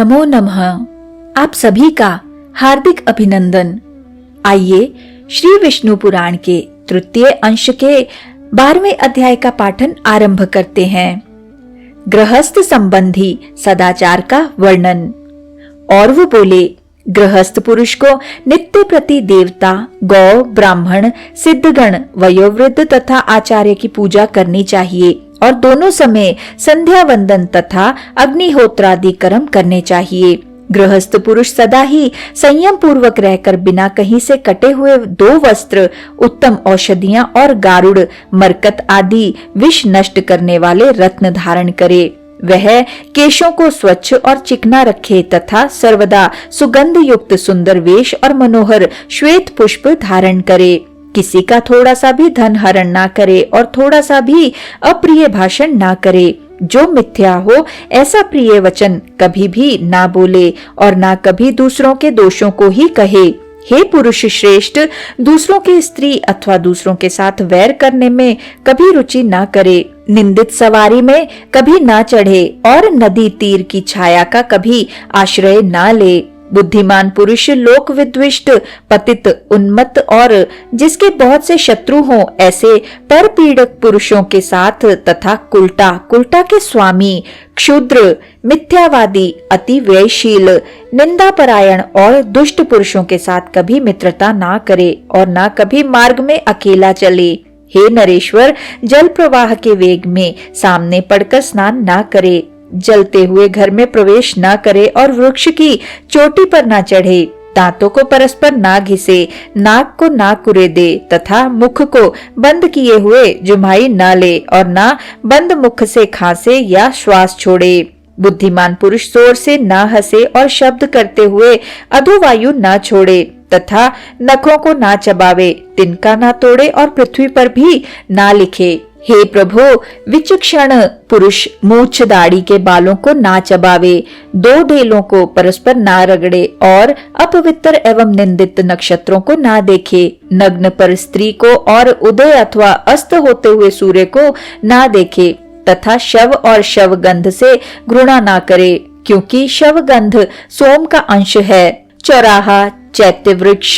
नमो नमः। आप सभी का हार्दिक अभिनंदन। आइए श्री विष्णु पुराण के तृतीय अंश के 12वें अध्याय का पाठन आरंभ करते हैं। गृहस्थ संबंधी सदाचार का वर्णन। और वो बोले, गृहस्थ पुरुष को नित्य प्रति देवता, गौ, ब्राह्मण, सिद्धगण, वयोवृद्ध तथा आचार्य की पूजा करनी चाहिए और दोनों समय संध्या वंदन तथा अग्निहोत्रादि कर्म करने चाहिए। गृहस्थ पुरुष सदा ही संयम पूर्वक रहकर बिना कहीं से कटे हुए 2 वस्त्र, उत्तम औषधियां और गारुड़, मरकत आदि विष नष्ट करने वाले रत्न धारण करे। वह केशों को स्वच्छ और चिकना रखे तथा सर्वदा सुगंध युक्त सुंदर वेश और मनोहर श्वेत पुष्प धारण करे। किसी का थोड़ा सा भी धन हरण ना करे और थोड़ा सा भी अप्रिय भाषण ना करे। जो मिथ्या हो ऐसा प्रिय वचन कभी भी ना बोले और ना कभी दूसरों के दोषों को ही कहे। हे पुरुष श्रेष्ठ, दूसरों की स्त्री अथवा दूसरों के साथ वैर करने में कभी रुचि ना करे। निंदित सवारी में कभी ना चढ़े और नदी तीर की छाया का कभी आश्रय ना ले। बुद्धिमान पुरुष लोक विद्विष्ट, पतित, उन्मत्त और जिसके बहुत से शत्रु हों ऐसे पर पीड़क पुरुषों के साथ तथा कुलटा के स्वामी, क्षुद्र, मिथ्यावादी, अति व्ययशील, निंदापरायण और दुष्ट पुरुषों के साथ कभी मित्रता ना करे और ना कभी मार्ग में अकेला चले। हे नरेश्वर, जल प्रवाह के वेग में सामने पड़कर स्नान ना करे, जलते हुए घर में प्रवेश ना करे और वृक्ष की चोटी पर ना चढ़े, दांतों को परस्पर ना घिसे, नाक को ना कुरेदे तथा मुख को बंद किए हुए जुम्हाई ना ले और ना बंद मुख से खांसे या श्वास छोड़े। बुद्धिमान पुरुष जोर से ना हंसे और शब्द करते हुए अधोवायु ना छोड़े तथा नखों को ना चबावे, तिनका ना तोड़े और पृथ्वी पर भी ना लिखे। हे प्रभु, विचक्षण पुरुष मूछ दाढ़ी के बालों को ना चबावे, 2 ढेलों को परस्पर ना रगड़े और अपवित्र एवं निंदित नक्षत्रों को ना देखे, नग्न पर स्त्री को और उदय अथवा अस्त होते हुए सूर्य को ना देखे तथा शव और शव गंध से घृणा ना करे, क्योंकि शव गंध सोम का अंश है। चौराहा, चैत्य वृक्ष,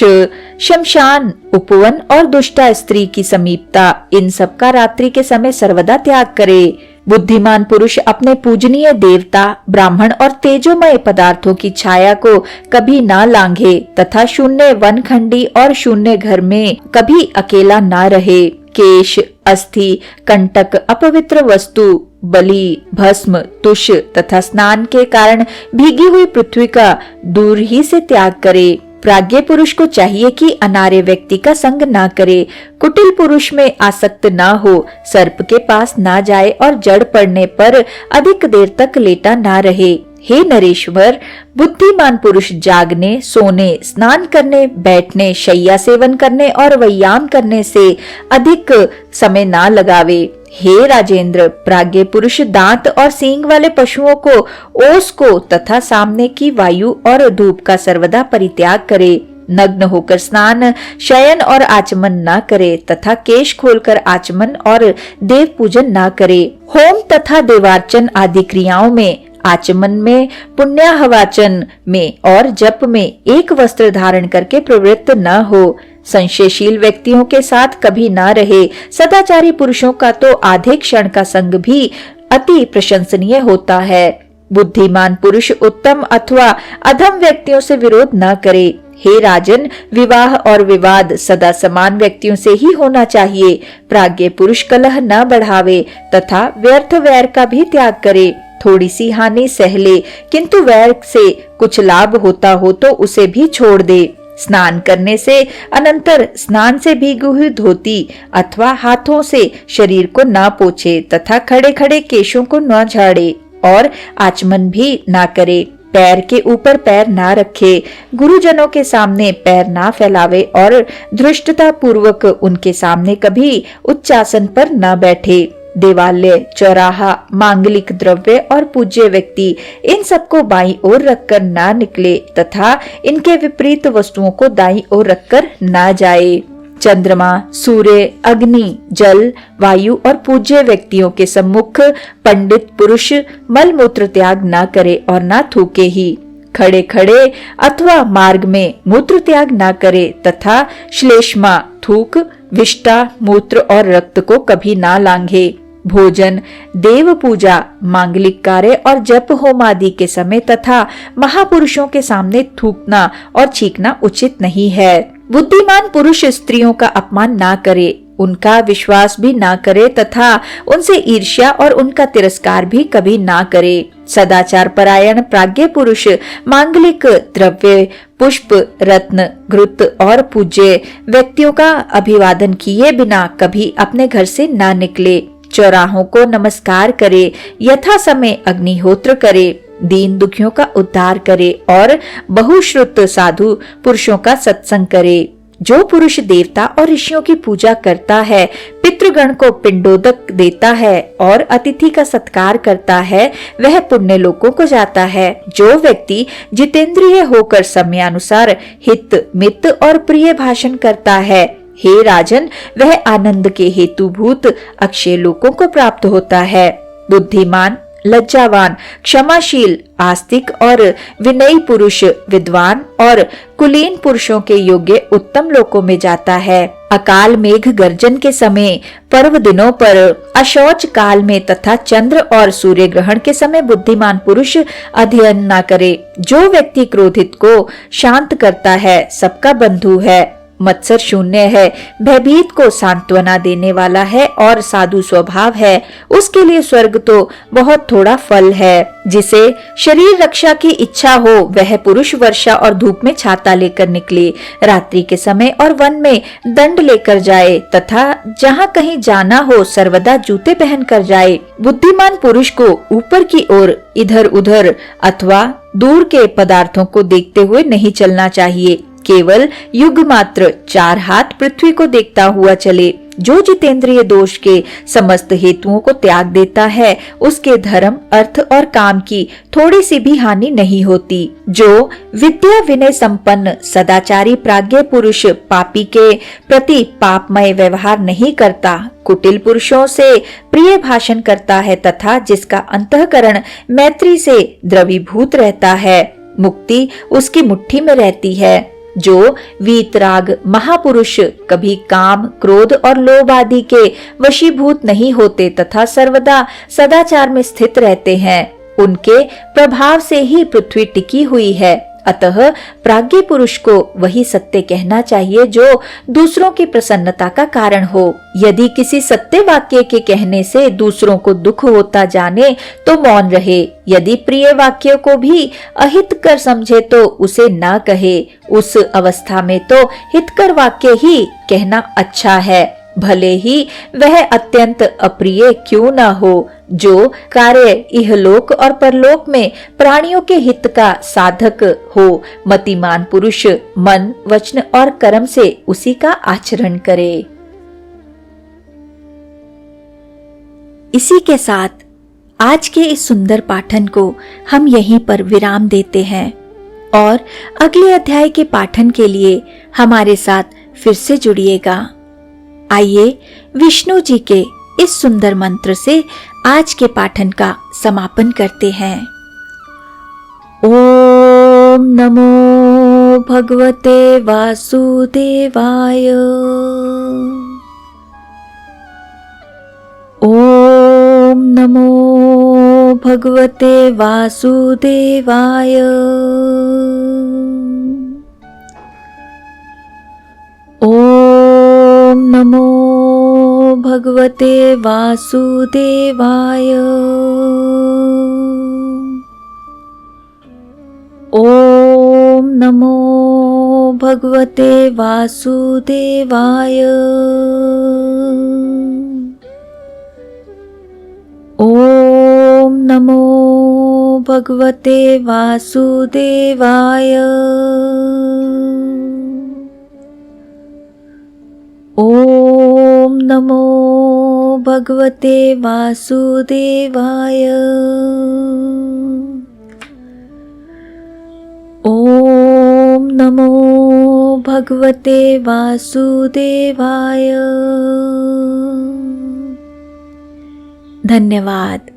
शमशान, उपवन और दुष्टा स्त्री की समीपता, इन सब का रात्रि के समय सर्वदा त्याग करे। बुद्धिमान पुरुष अपने पूजनीय देवता, ब्राह्मण और तेजोमय पदार्थों की छाया को कभी ना लांघे तथा शून्य वनखंडी और शून्य घर में कभी अकेला ना रहे। केश, अस्थि, कंटक, अपवित्र वस्तु, बलि, भस्म, तुष तथा स्नान के कारण भीगी हुई पृथ्वी का दूर ही से त्याग करे। प्राज्ञ पुरुष को चाहिए कि अनार्य व्यक्ति का संग ना करे, कुटिल पुरुष में आसक्त ना हो, सर्प के पास ना जाए और जड़ पड़ने पर अधिक देर तक लेटा ना रहे। हे नरेश्वर, बुद्धिमान पुरुष जागने, सोने, स्नान करने, बैठने, शैया सेवन करने और व्यायाम करने से अधिक समय ना लगावे। हे राजेंद्र, प्राज्ञ पुरुष दांत और सींग वाले पशुओं को, ओस को तथा सामने की वायु और धूप का सर्वदा परित्याग करे। नग्न होकर स्नान, शयन और आचमन ना करे तथा केश खोलकर आचमन और देव पूजन ना करे। होम तथा देवार्चन आदि क्रियाओं में, आचमन में, पुण्याहवाचन में और जप में एक वस्त्र धारण करके प्रवृत्त न हो। संशयशील व्यक्तियों के साथ कभी ना रहे। सदाचारी पुरुषों का तो आधे क्षण का संग भी अति प्रशंसनीय होता है। बुद्धिमान पुरुष उत्तम अथवा अधम व्यक्तियों से विरोध न करे। हे राजन, विवाह और विवाद सदा समान व्यक्तियों से ही होना चाहिए। प्राज्ञ पुरुष कलह न बढ़ावे तथा व्यर्थ वैर का भी त्याग करे। थोड़ी सी हानि सह ले, किंतु वैर से कुछ लाभ होता हो तो उसे भी छोड़ दे। स्नान करने से अनंतर स्नान से भीगी हुई धोती अथवा हाथों से शरीर को ना पोछे तथा खड़े खड़े केशों को न झाड़े और आचमन भी ना करे। पैर के ऊपर पैर ना रखे, गुरुजनों के सामने पैर ना फैलावे और धृष्टता पूर्वक उनके सामने कभी उच्चासन पर ना बैठे। देवालय, चौराहा, मांगलिक द्रव्य और पूज्य व्यक्ति, इन सबको बाईं ओर रखकर ना निकले तथा इनके विपरीत वस्तुओं को दाईं ओर रखकर ना जाए। चंद्रमा, सूर्य, अग्नि, जल, वायु और पूज्य व्यक्तियों के सम्मुख पंडित पुरुष मल मूत्र त्याग न करे और न थूके ही। खड़े खड़े अथवा मार्ग में मूत्र त्याग न करे तथा श्लेष्मा, थूक, विष्टा, मूत्र और रक्त को कभी ना लांघे। भोजन, देव पूजा, मांगलिक कार्य और जप होम आदि के समय तथा महापुरुषों के सामने थूकना और छींकना उचित नहीं है। बुद्धिमान पुरुष स्त्रियों का अपमान ना करे, उनका विश्वास भी ना करे तथा उनसे ईर्ष्या और उनका तिरस्कार भी कभी ना करे। सदाचार परायण प्राज्ञ पुरुष मांगलिक द्रव्य, पुष्प, रत्न, घृत और पूज्य व्यक्तियों का अभिवादन किए बिना कभी अपने घर से ना निकले। चौराहों को नमस्कार करे, यथा समय अग्निहोत्र करे, दीन दुखियों का उद्धार करे और बहुश्रुत साधु पुरुषों का सत्संग करे। जो पुरुष देवता और ऋषियों की पूजा करता है, पितृगण को पिंडोदक देता है और अतिथि का सत्कार करता है, वह पुण्य लोकों को जाता है। जो व्यक्ति जितेंद्रिय होकर समयानुसार हित, मित और प्रिय भाषण करता है, हे राजन, वह आनंद के हेतुभूत अक्षय लोकों को प्राप्त होता है। बुद्धिमान, लज्जावान, क्षमाशील, आस्तिक और विनयी पुरुष विद्वान और कुलीन पुरुषों के योग्य उत्तम लोकों में जाता है। अकाल मेघ गर्जन के समय, पर्व दिनों पर, अशौच काल में तथा चंद्र और सूर्य ग्रहण के समय बुद्धिमान पुरुष अध्ययन न करे। जो व्यक्ति क्रोधित को शांत करता है, सबका बंधु है, मत्सर शून्य है, भयभीत को सांत्वना देने वाला है और साधु स्वभाव है, उसके लिए स्वर्ग तो बहुत थोड़ा फल है। जिसे शरीर रक्षा की इच्छा हो, वह पुरुष वर्षा और धूप में छाता लेकर निकले, रात्रि के समय और वन में दंड लेकर जाए तथा जहाँ कहीं जाना हो सर्वदा जूते पहन कर जाए। बुद्धिमान पुरुष को ऊपर की ओर, इधर उधर अथवा दूर के पदार्थों को देखते हुए नहीं चलना चाहिए। केवल युग मात्र 4 हाथ पृथ्वी को देखता हुआ चले। जो जितेंद्रिय दोष के समस्त हेतुओं को त्याग देता है, उसके धर्म, अर्थ और काम की थोड़ी सी भी हानि नहीं होती। जो विद्या विनय संपन्न सदाचारी प्राज्ञ पुरुष पापी के प्रति पापमय व्यवहार नहीं करता, कुटिल पुरुषों से प्रिय भाषण करता है तथा जिसका अंतःकरण मैत्री से द्रवीभूत रहता है, मुक्ति उसकी मुट्ठी में रहती है। जो वीतराग महापुरुष कभी काम, क्रोध और लोभ आदि के वशीभूत नहीं होते तथा सर्वदा सदाचार में स्थित रहते हैं, उनके प्रभाव से ही पृथ्वी टिकी हुई है। अतः प्राज्ञ पुरुष को वही सत्य कहना चाहिए जो दूसरों की प्रसन्नता का कारण हो। यदि किसी सत्य वाक्य के कहने से दूसरों को दुख होता जाने तो मौन रहे। यदि प्रिय वाक्य को भी अहित कर समझे तो उसे न कहे। उस अवस्था में तो हितकर वाक्य ही कहना अच्छा है, भले ही वह अत्यंत अप्रिय क्यों न हो। जो कार्य इहलोक और परलोक में प्राणियों के हित का साधक हो, मतिमान पुरुष मन, वचन और कर्म से उसी का आचरण करे। इसी के साथ आज के इस सुंदर पाठन को हम यहीं पर विराम देते हैं और अगले अध्याय के पाठन के लिए हमारे साथ फिर से जुड़िएगा। आइए विष्णु जी के इस सुंदर मंत्र से आज के पाठन का समापन करते हैं। ओम नमो भगवते वासुदेवाय। ओम नमो भगवते वासुदेवाय। ओम नमो भगवते वासुदेवाय। ओम नमो भगवते वासुदेवाय। ओम नमो भगवते वासुदेवाय। ओम नमो भगवते वासुदेवाय। ओम नमो भगवते वासुदेवाय। धन्यवाद।